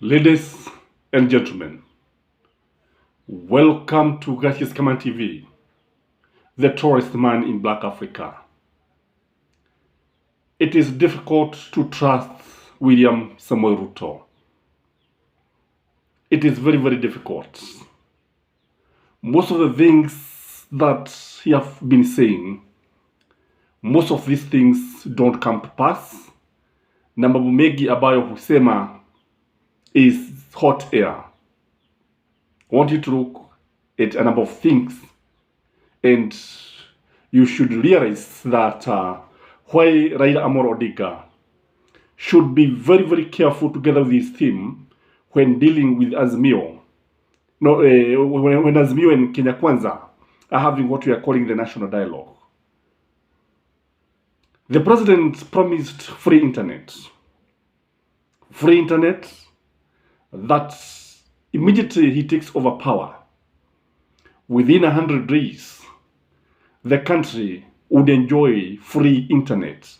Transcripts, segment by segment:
Ladies and gentlemen, welcome to Gracious Kaman TV, the tourist man in Black Africa. It is difficult to trust William Samuel Ruto. It is very, very difficult. Most of the things that he have been saying, most of these things don't come to pass. Na mambo mengi ambayo husema is hot air. I want you to look at a number of things, and you should realize that why Raila Amolo Odinga should be very, very careful together with his team when dealing with Azimio. No, when Azimio and Kenya Kwanza are having what we are calling the national dialogue. The president promised free internet. Free internet that immediately he takes over power. Within 100 days, the country would enjoy free internet.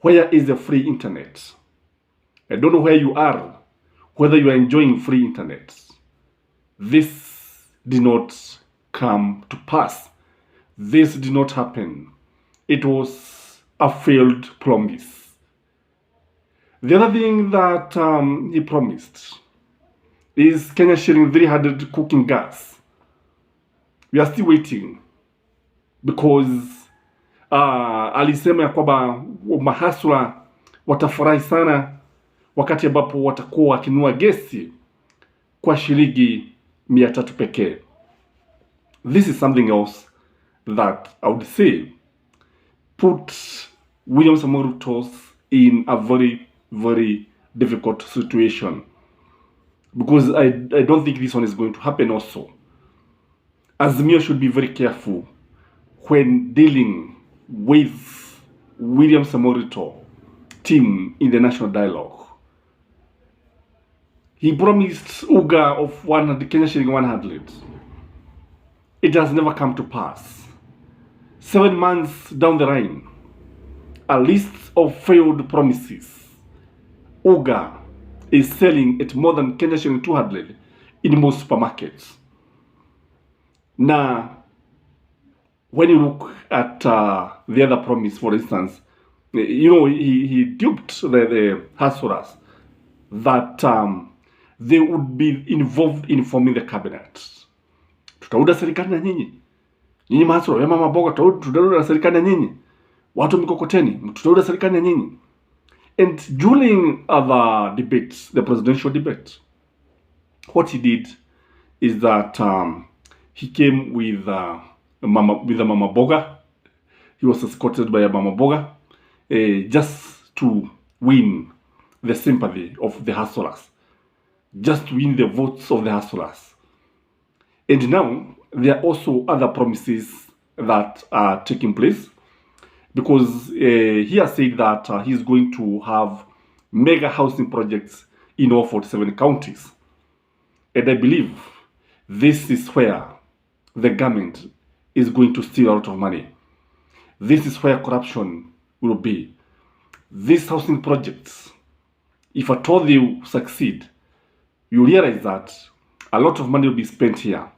Where is the free internet? I don't know where you are, whether you are enjoying free internet. This did not come to pass. This did not happen. It was a failed promise. The other thing that he promised is Kenya sharing 300 cooking gas. We are still waiting because alisema ya kwamba mahasla watafurahi sana wakati ambapo watakuwa wakinunua gesi kwa shilingi 300 pekee. This is something else that I would say put William Samoei Ruto in a very, very difficult situation, because I don't think this one is going to happen also. Azimio should be very careful when dealing with William Samoei Ruto team in the national dialogue. He promised Uga of 100 Kenya shilling 100. It has never come to pass. 7 months down the line, a list of failed promises. Uga is selling at more than Kenya shilling 200 in most supermarkets. Now, when you look at the other promise, for instance, he duped the hustlers that they would be involved in forming the cabinet. Tutaunda serikali na nyinyi. Nyinyi mahasura, ya mama boga, tutaunda serikali na nyinyi. Watu mikokoteni, tutaunda serikali na nyinyi. And during other debates, the presidential debate, what he did is that he came with a mama boga. He was escorted by a mama boga just to win the sympathy of the hustlers, just to win the votes of the hustlers. And now there are also other promises that are taking place, because he has said that he's going to have mega housing projects in all 47 counties. And I believe this is where the government is going to steal a lot of money. This is where corruption will be. These housing projects, if at all they succeed, you realize that a lot of money will be spent here.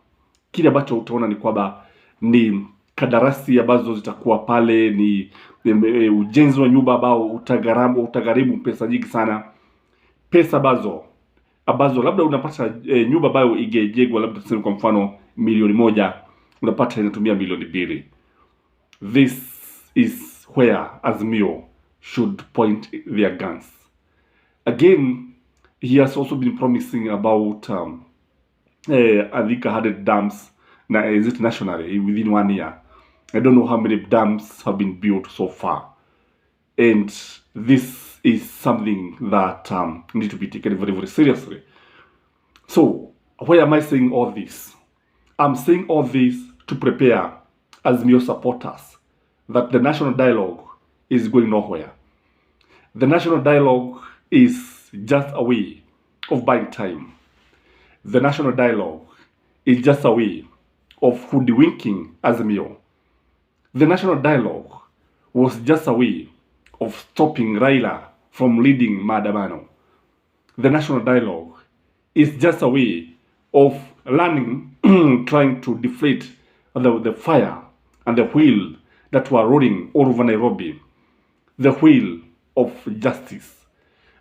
Kile ambacho utaona ni kwamba ni kadarasi ambazo zitakuwa pale, ni ujenzi wa nyumba ambao utagharimu pesa nyingi sana. Pesa ambazo labda unapata nyumba ambayo ingejengwa labda tuseme kwa mfano milioni 1, unapata inatumia milioni 2. This is where Azimio should point their guns. Again, he has also been promising about I think 100 dams. Now, is it nationally within 1 year? I don't know how many dams have been built so far. And this is something that needs to be taken very, very seriously. So, why am I saying all this? I'm saying all this to prepare Azimio supporters that the national dialogue is going nowhere. The national dialogue is just a way of buying time. The national dialogue is just a way of hoodwinking Azimio. The national dialogue was just a way of stopping Raila from leading maandamano. the national dialogue is just a way of learning, trying to deflate the fire and the wheel that were rolling all over Nairobi, the wheel of justice,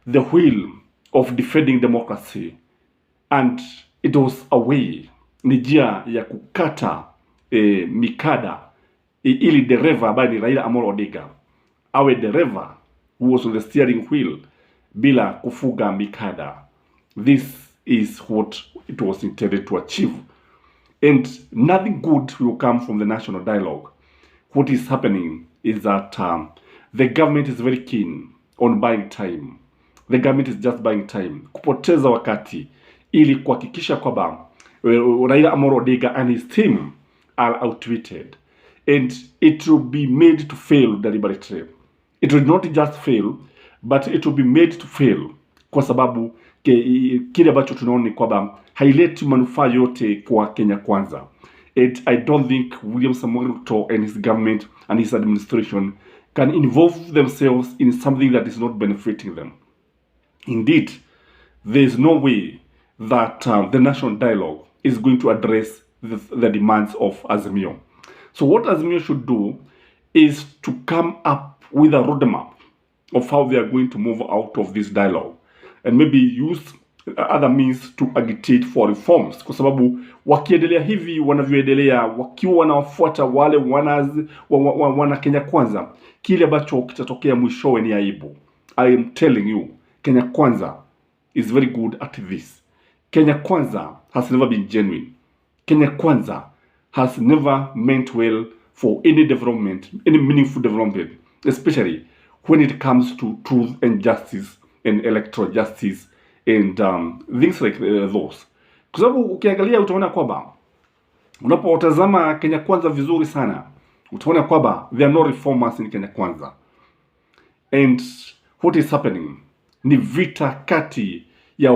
the wheel of defending democracy. And it was a way, ni njia ya kukata mikada ili dereva ambaye ni Raila Amolo Odinga awe dereva who was on the steering wheel bila kufuga mikada. This is what it was intended to achieve. And nothing good will come from the national dialogue. What is happening is that the government is very keen on buying time. The government is just buying time, kupoteza wakati ili kuhakikisha kwamba Raila Amolo Odinga and his team are outwitted, and it will be made to fail deliberately. It will not just fail, but it will be made to fail kwa sababu kile ambacho tunaona ni kwamba haileti manufaa yote kwa Kenya Kwanza. And I don't think William Samoei Ruto and his government and his administration can involve themselves in something that is not benefiting them. Indeed, there is no way that the national dialogue is going to address the demands of Azimio. So what Azimio should do is to come up with a roadmap of how they are going to move out of this dialogue and maybe use other means to agitate for reforms, kwa sababu wakiendelea hivi wanavyoendelea, wakiwa wanawafuata wale wana Kenya Kwanza, kile ambacho kitatokea mwishowe ni aibu. I am telling you, Kenya Kwanza is very good at this. Kenya Kwanza has never been genuine. Kenya Kwanza has never meant well for any development, any meaningful development, especially when it comes to truth and justice and electoral justice and things like those. Kwa sababu ukiangalia utaona kwamba unapotazama Kenya Kwanza vizuri sana, utaona kwamba there are no reformers in Kenya Kwanza. And what is happening ni vita kati ya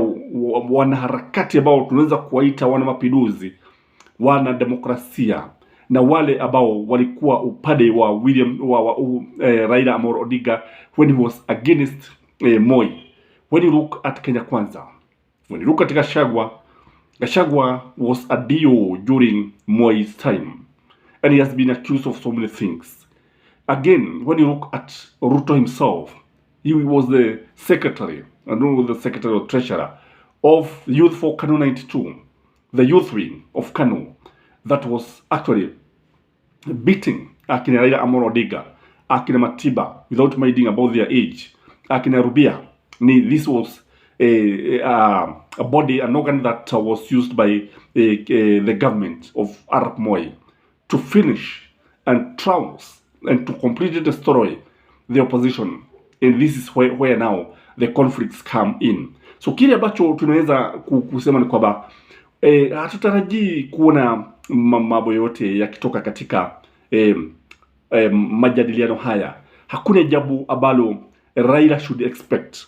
wanaharakati ambao tunaweza kuwaita wana mapinduzi, wana demokrasia, na wale ambao walikuwa upande wa Raila Amolo Odinga when he was against Moi. When you look at Kenya Kwanza, when you look at Gachagua was a DO during Moi's time, and he has been accused of so many things. Again, when you look at Ruto himself, he was the secretary, the secretary or treasurer of Youth for Kano 92, the youth wing of Kano, that was actually beating akina Raila Amolo Odinga, akina Matiba, without minding about their age, akina Rubia. This was a body, an organ that was used by the government of Arap Moi to finish and trounce and to completely destroy the opposition. And this is where now the conflicts come in. So kile ambacho tunaweza kusema ni kwamba hatutarajii kuona mambo yote yakitoka katika majadiliano haya. Hakuna jambo ambalo Raila should expect.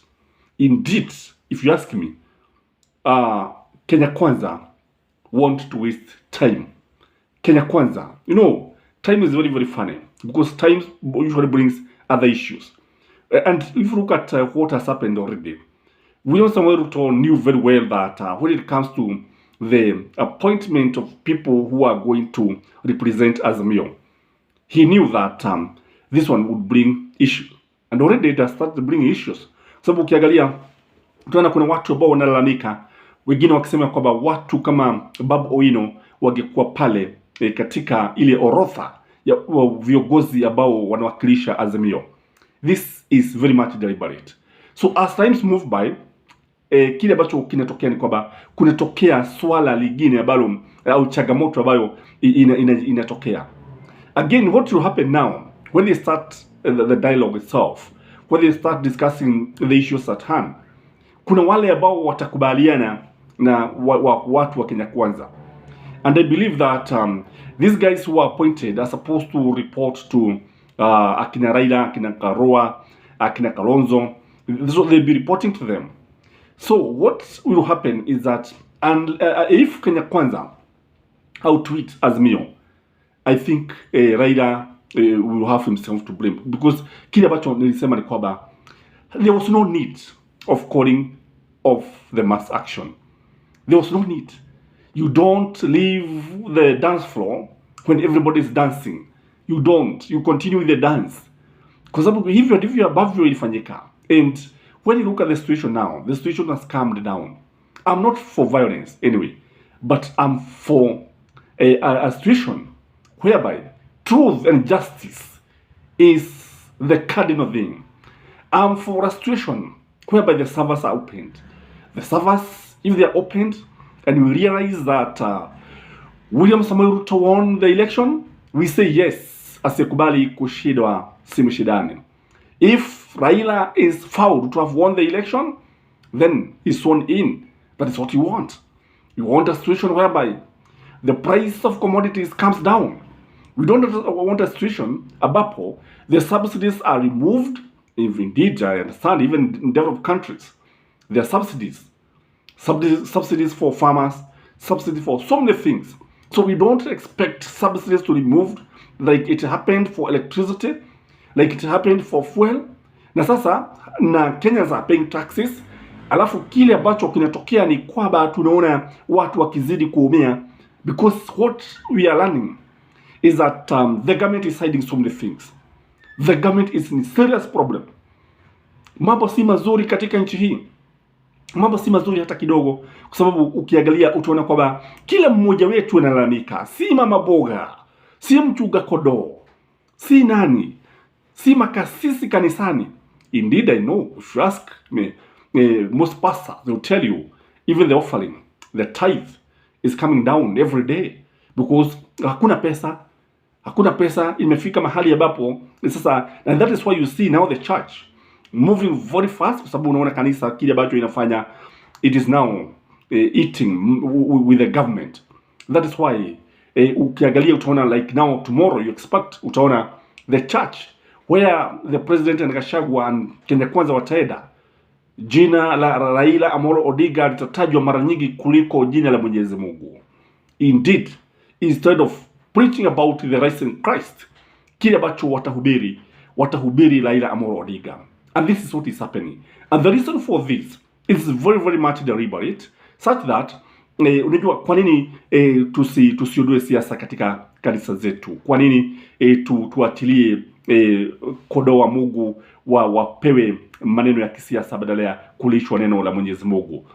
Indeed, if you ask me, Kenya Kwanza want to waste time. Kenya Kwanza, you know, time is very, very funny because time usually brings other issues. And if you look at what has happened already, William Samoei Ruto knew very well that when it comes to the appointment of people who are going to represent Azimio, he knew that this one would bring issues. And already it has started to bring issues. Sababu ukiangalia tunaona kuna watu ambao wanalalamika, wengine wakisema kwamba watu kama Babu Owino wangekuwa pale katika ile orodha ya viongozi ambao wanawakilisha Azimio. This is very much deliberate. So as times move by, kile ambacho kinatokea ni kwamba kunatokea swala lingine ambalo au changamoto ambayo inatokea. Again, what will happen now when they start the dialogue itself, when they start discussing the issues at hand, kuna wale ambao watakubaliana na watu wa Kenya Kwanza. And I believe that these guys who are appointed are supposed to report to akina Raila, akina Karua, akina Kalonzo. So they'll be reporting to them. So what will happen is that, and if Kenya Kwanza outwit Azimio, I think Raila will have himself to blame, because kile ambacho nilisema ni kwamba there was no need of calling of the mass action. There was no need. You don't leave the dance floor when everybody is dancing. You don't. You continue with the dance. Kwa sababu hivyo ndivyo ambavyo ilifanyika. And when you look at the situation now, the situation has calmed down. I'm not for violence anyway, but I'm for a situation whereby truth and justice is the cardinal thing. I'm for a situation whereby the servers are opened. The servers, if they are opened, and we realize that William Samoei Ruto won the election, we say yes, asikubali kushindwa si mshindani. If Raila is found to have won the election, then he's sworn in. That is what you want. You want a situation whereby the price of commodities comes down. We don't want a situation ambapo the subsidies are removed. If indeed, I understand, even in developed countries, there are subsidies for farmers, subsidies for so many things. So we don't expect subsidies to be removed like it happened for electricity, like it happened for fuel. Na sasa na Kenyans are paying taxes, alafu kile ambacho kinatokea ni kwamba tunaona watu wakizidi kuumia, because what we are learning is that the government is hiding so many things. The government is in serious problem. Mambo si mazuri katika nchi hii. Mambo si mazuri hata kidogo, kwa sababu ukiangalia utaona kwamba kila mmoja wetu analalamika. Si mama boga, si mchunga kondoo, si nani, si makasisi kanisani. Indeed, I know, if you ask me, most pastors, they will tell you, even the offering, the tithe is coming down every day, because hakuna pesa, imefika mahali ambapo sasa, and that is why you see now the church moving very fast, kwa sababu unaona kanisa kile ambacho inafanya, it is now eating with the government. That is why ukiangalia utaona like now tomorrow you expect utaona the church where the president and Gachagua and Kenya Kwanza wataenda, jina la Raila Amolo Odinga litatajwa mara nyingi kuliko jina la Mwenyezi Mungu. Indeed, instead of preaching about the risen Christ, kile ambacho watahubiri Raila Amolo Odinga. And this is what is happening. And the reason for this is very, very much deliberate, such that unajua kwa nini tusiodue siasa katika kanisa zetu? Kwa nini tuatilie kondoo wa Mungu wapewe maneno ya kisiasa badala ya kulishwa neno la Mwenyezi Mungu?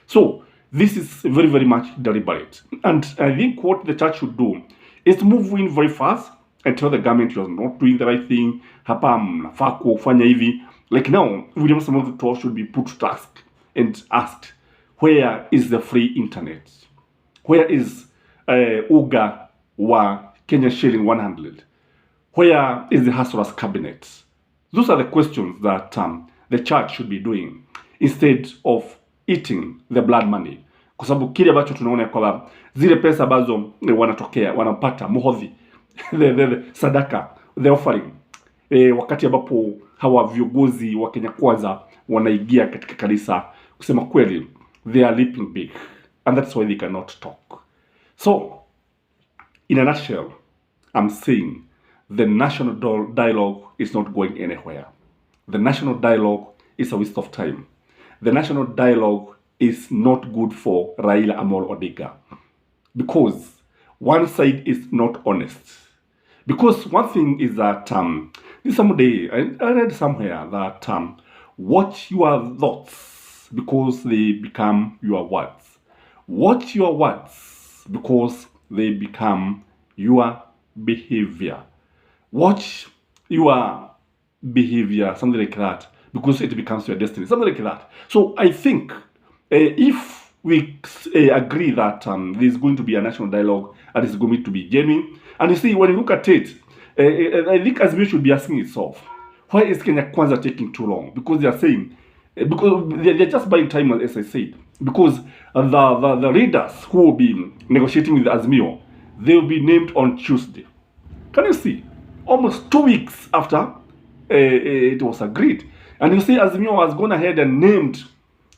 So this is very, very much deliberate. And I think what the church should do is move in very fast and tell the government you are not doing the right thing. Hapa mnafaa kufanya hivi. Like now, William Samoei Ruto should be put to task and asked, where is the free internet? Where is UGA wa Kenya shilling 100? Where is the Hustler's cabinet? Those are the questions that the church should be doing instead of eating the blood money. Kwa sababu kile ambacho tunaona kwamba zile pesa ambazo wanapata muhodhi, the sadaka, the offering, wakati ambapo hawa viongozi wa Kenya Kwanza wanaingia katika kanisa, kusema kweli, they are leaping big, and that's why they cannot talk. So in a nutshell, I'm saying the national dialogue is not going anywhere. The national dialogue is a waste of time. The national dialogue is not good for Raila Amolo Odinga, because one side is not honest. Because one thing is that someday I read somewhere that watch your thoughts because they become your words. Watch your words because they become your behavior. Watch your behavior, something like that, because it becomes your destiny, something like that. So I think if we agree that there's going to be a national dialogue and it's going to be genuine, and you see, when you look at it, I think Azimio should be asking itself, why is Kenya Kwanza taking too long? Because they are saying, because they're just buying time, as I said, because the leaders who will be negotiating with Azimio, they will be named on Tuesday. Can you see? Almost 2 weeks after it was agreed. And you see, Azimio has gone ahead and named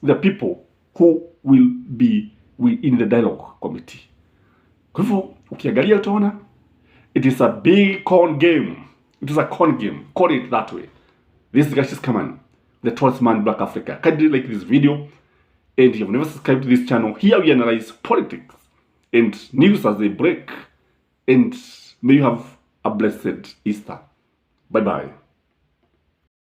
the people who will be in the dialogue committee. Kwa hivyo, ukiangalia utaona, it is a big con game. It is a con game. Call it that way. This guy is coming. The tallest man in Black Africa. Can you like this video? and you have never subscribed to this channel, here we analyze politics and news as they break. And may you have a blessed Easter. Bye-bye.